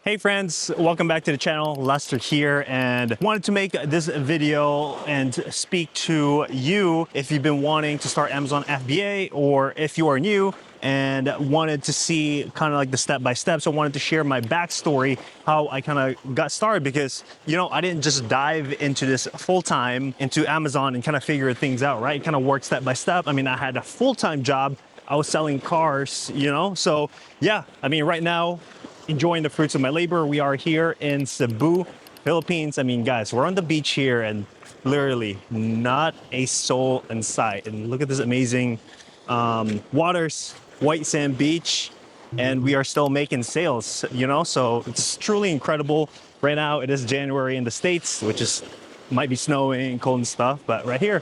Hey friends, welcome back to the channel. Lester here, and wanted to make this video and speak to you if you've been wanting to start Amazon FBA, or if you are new and wanted to see kind of like the step-by-step. So I wanted to share my backstory, how I kind of got started, because I didn't just dive into this full-time into Amazon and kind of figure things out, right? It kind of worked step by step. I mean, I had a full-time job. I was selling cars, so yeah, I mean, right now, enjoying the fruits of my labor. We are here in Cebu, Philippines. I mean, guys, we're on the beach here and literally not a soul in sight. And look at this amazing waters, white sand beach, and we are still making sales, so it's truly incredible. Right now, it is January in the States, which is might be snowing, cold and stuff, but right here.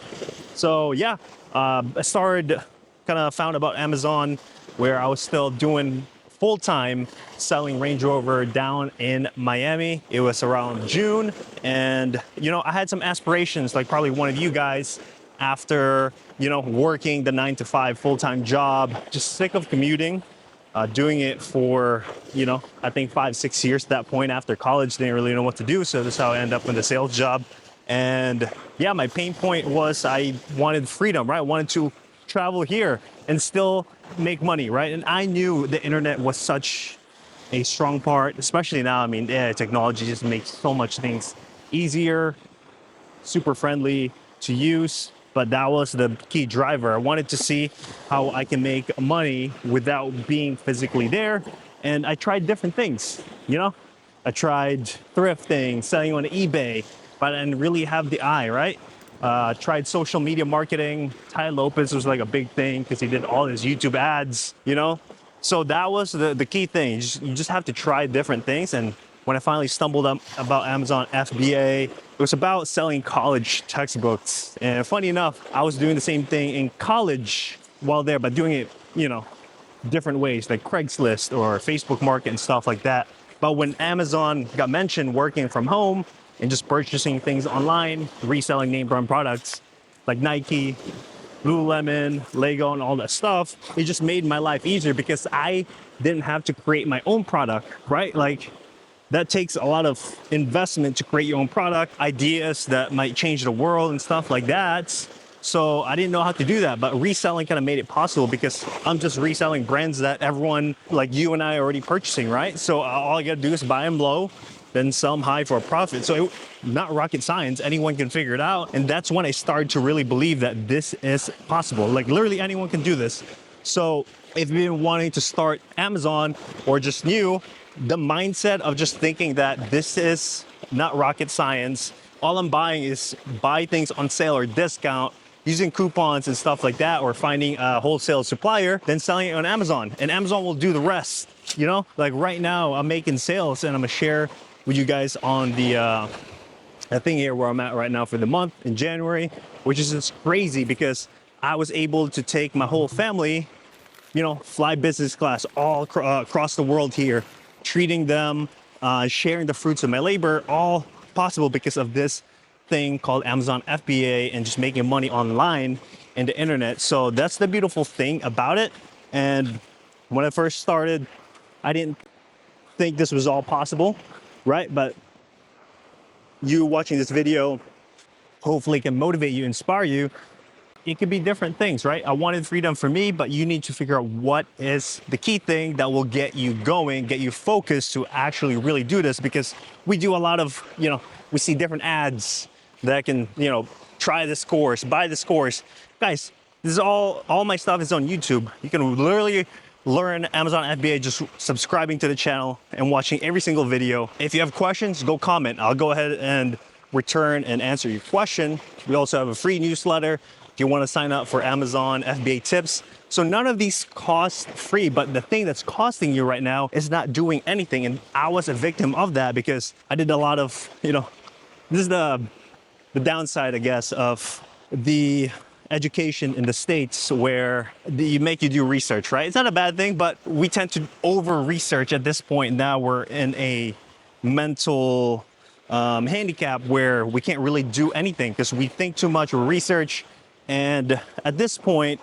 So yeah, I found about Amazon where I was still doing full-time selling Range Rover down in Miami. It was around June, and I had some aspirations, like probably one of you guys, after working the 9-to-5 full-time job, just sick of commuting, doing it for I think 5-6 years at that point. After college, didn't really know what to do, so this is how I ended up in the sales job. And yeah, my pain point was I wanted freedom, right? I wanted to travel here and still make money, right? And I knew the internet was such a strong part, especially now. I mean, technology just makes so much things easier, super friendly to use, but that was the key driver. I wanted to see how I can make money without being physically there. And I tried different things, I tried thrifting, selling on eBay, but I didn't really have the eye, right? Tried social media marketing. Ty Lopez was like a big thing because he did all his YouTube ads, So that was the key thing. You just have to try different things. And when I finally stumbled up about Amazon FBA, it was about selling college textbooks. And funny enough, I was doing the same thing in college while there, but doing it, different ways, like Craigslist or Facebook Market and stuff like that. But when Amazon got mentioned, working from home and just purchasing things online, reselling name brand products like Nike, Lululemon, Lego, and all that stuff, it just made my life easier because I didn't have to create my own product, right? Like, that takes a lot of investment to create your own product, ideas that might change the world and stuff like that. So I didn't know how to do that, but reselling kind of made it possible because I'm just reselling brands that everyone like you and I are already purchasing, right? So all I got to do is buy them low, then sell them high for a profit. So not rocket science, anyone can figure it out. And that's when I started to really believe that this is possible. Like, literally anyone can do this. So if you've been wanting to start Amazon or just new, the mindset of just thinking that this is not rocket science, all I'm buying is buy things on sale or discount, using coupons and stuff like that, or finding a wholesale supplier, then selling it on Amazon. And Amazon will do the rest, Like right now, I'm making sales, and I'm gonna share with you guys on the thing here where I'm at right now for the month in January, which is just crazy because I was able to take my whole family, fly business class all across the world here, treating them, sharing the fruits of my labor, all possible because of this thing called Amazon FBA and just making money online and the internet. So that's the beautiful thing about it. And when I first started, I didn't think this was all possible, right? But you watching this video hopefully can motivate you, inspire you. It could be different things, right? I wanted freedom for me, but you need to figure out what is the key thing that will get you going, get you focused to actually really do this, because we do a lot of, we see different ads that can, try this course, buy this course. Guys, this is all my stuff is on YouTube. You can literally learn Amazon FBA just subscribing to the channel and watching every single video. If you have questions, go comment. I'll go ahead and return and answer your question. We also have a free newsletter if you want to sign up for Amazon FBA tips. So none of these cost free, but the thing that's costing you right now is not doing anything. And I was a victim of that because I did a lot of, this is the downside, I guess, of the education in the States, where you do research, right? It's not a bad thing, but we tend to over research at this point. Now we're in a mental handicap where we can't really do anything because we think too much, we research. And at this point,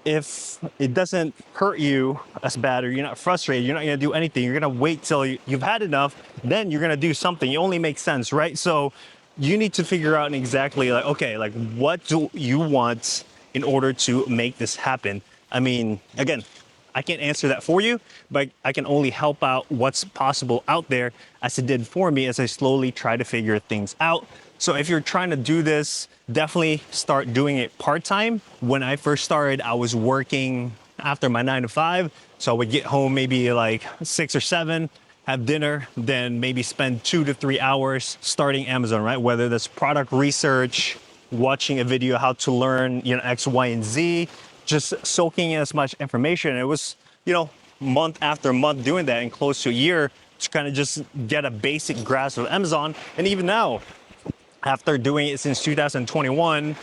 if it doesn't hurt you as bad, or you're not frustrated, you're not going to do anything. You're going to wait till you've had enough, then you're going to do something. It only makes sense, right? So you need to figure out exactly like, okay, like what do you want in order to make this happen? I mean, again, I can't answer that for you, but I can only help out what's possible out there, as it did for me as I slowly try to figure things out. So if you're trying to do this, definitely start doing it part-time. When I first started, I was working after my 9 to 5. So I would get home maybe like 6 or 7, have dinner, then maybe spend 2 to 3 hours starting Amazon, right? Whether that's product research, watching a video how to learn, X, Y, and Z, just soaking in as much information. It was, month after month doing that, and close to a year to kind of just get a basic grasp of Amazon. And even now, after doing it since 2021,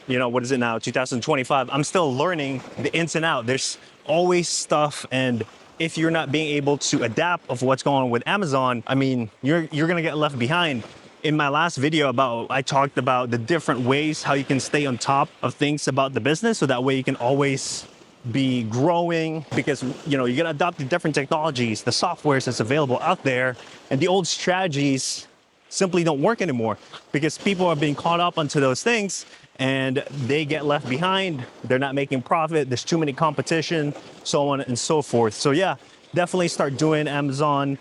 what is it now, 2025, I'm still learning the ins and outs. There's always stuff, and if you're not being able to adapt of what's going on with Amazon, I mean, you're gonna get left behind. In my last video I talked about the different ways how you can stay on top of things about the business, so that way you can always be growing, because you're gonna adopt the different technologies, the softwares that's available out there, and the old strategies simply don't work anymore because people are being caught up onto those things and they get left behind. They're not making profit. There's too many competition, so on and so forth. So yeah, definitely start doing Amazon,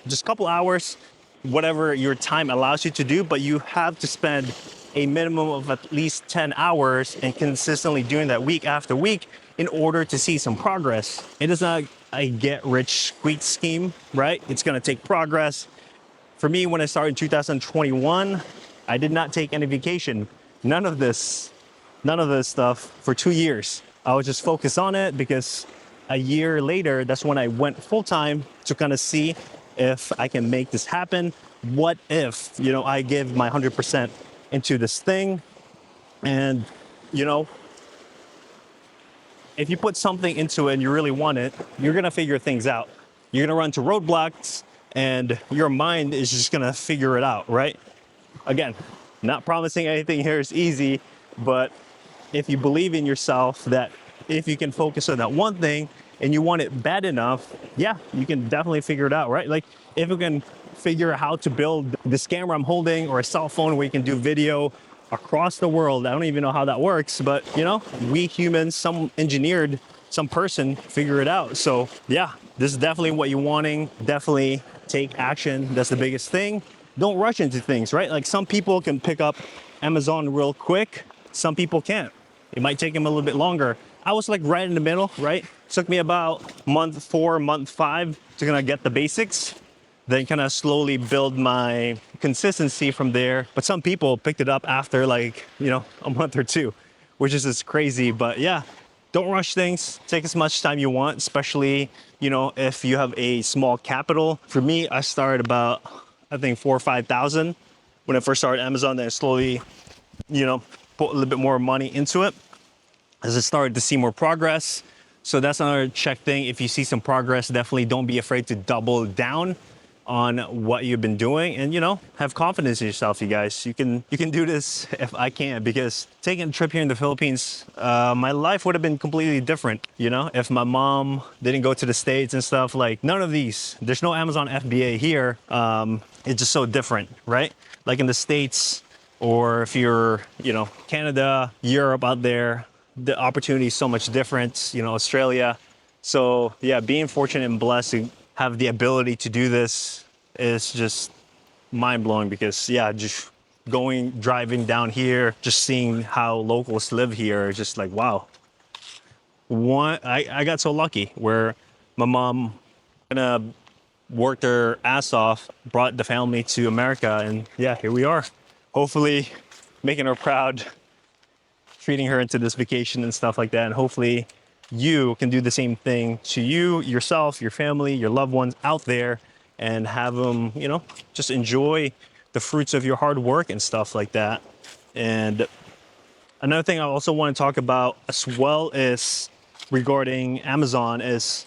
just a couple hours, whatever your time allows you to do, but you have to spend a minimum of at least 10 hours and consistently doing that week after week in order to see some progress. It is not a get rich quick scheme, right? It's gonna take progress. For me, when I started in 2021, I did not take any vacation. None of this stuff for 2 years. I was just focused on it, because a year later, that's when I went full time to kind of see if I can make this happen. What if, I give my 100% into this thing, and, if you put something into it and you really want it, you're gonna figure things out. You're gonna run into roadblocks, and your mind is just gonna figure it out, right? Again, not promising anything here is easy, but if you believe in yourself, that if you can focus on that one thing and you want it bad enough, yeah, you can definitely figure it out, right? Like if you can figure out how to build this camera I'm holding, or a cell phone where you can do video across the world. I don't even know how that works, but we humans, some person figure it out. So yeah, this is definitely what you're wanting. Definitely take action. That's the biggest thing. Don't rush into things, right? Like some people can pick up Amazon real quick. Some people can't. It might take them a little bit longer. I was like right in the middle, right? Took me about month 4, month 5 to kind of get the basics, then kind of slowly build my consistency from there. But some people picked it up after like, a month or 2, which is just crazy. But yeah, don't rush things. Take as much time you want, especially, if you have a small capital. For me, I started about, I think 4,000 or 5,000 when I first started Amazon. Then I slowly, put a little bit more money into it as I started to see more progress. So that's another check thing. If you see some progress, definitely don't be afraid to double down on what you've been doing, and have confidence in yourself. You guys, you can do this if I can, because taking a trip here in the Philippines, my life would have been completely different. If my mom didn't go to the States and stuff, like none of these, there's no Amazon FBA here. It's just so different, right? Like in the States, or if you're, Canada, Europe out there, the opportunity is so much different, Australia. So yeah, being fortunate and blessed to have the ability to do this is just mind-blowing, because yeah, just driving down here, just seeing how locals live here, just like, wow. I got so lucky where my mom kind of worked her ass off, brought the family to America, and yeah, here we are. Hopefully making her proud, treating her into this vacation and stuff like that, and hopefully you can do the same thing to yourself, your family, your loved ones out there, and have them, just enjoy the fruits of your hard work and stuff like that. And another thing I also want to talk about as well is regarding Amazon is,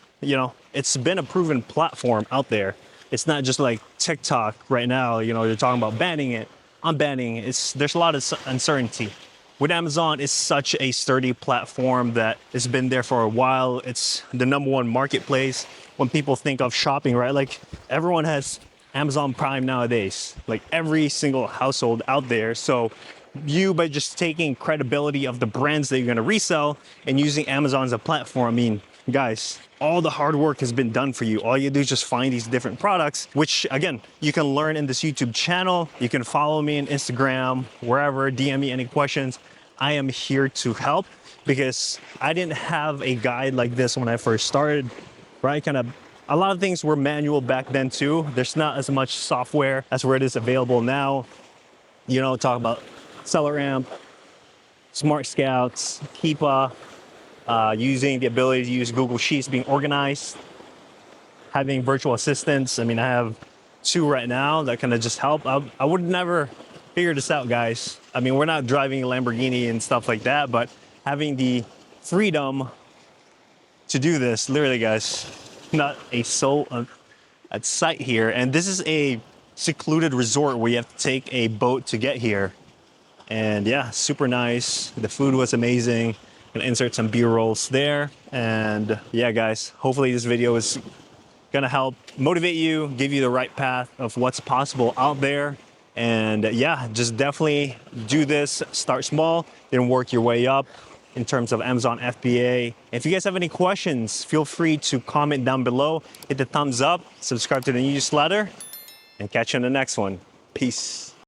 it's been a proven platform out there. It's not just like TikTok right now, they're talking about banning it, unbanning it. There's a lot of uncertainty. with Amazon, it's such a sturdy platform that it's been there for a while. It's the #1 marketplace when people think of shopping, right? Like everyone has Amazon Prime nowadays, like every single household out there. So you, by just taking credibility of the brands that you're gonna resell and using Amazon as a platform, I mean, guys, all the hard work has been done for you. All you do is just find these different products, which again, you can learn in this YouTube channel. You can follow me on Instagram, wherever, DM me any questions. I am here to help because I didn't have a guide like this when I first started, right? A lot of things were manual back then too. There's not as much software as where it is available now. You know, talk about Seller Amp, Smart Scouts, Keepa, using the ability to use Google Sheets, being organized, having virtual assistants. I mean, I have 2 right now that kind of just help. I would never figure this out, guys. I mean, we're not driving a Lamborghini and stuff like that, but having the freedom to do this, literally, guys, not a soul at sight here. And this is a secluded resort where you have to take a boat to get here. And yeah, super nice. The food was amazing. Gonna insert some B-rolls there. And yeah, guys, hopefully this video is gonna help motivate you, give you the right path of what's possible out there. And yeah, just definitely do this. Start small, then work your way up in terms of Amazon FBA. If you guys have any questions, feel free to comment down below, hit the thumbs up, subscribe to the newsletter, and catch you on the next one. Peace.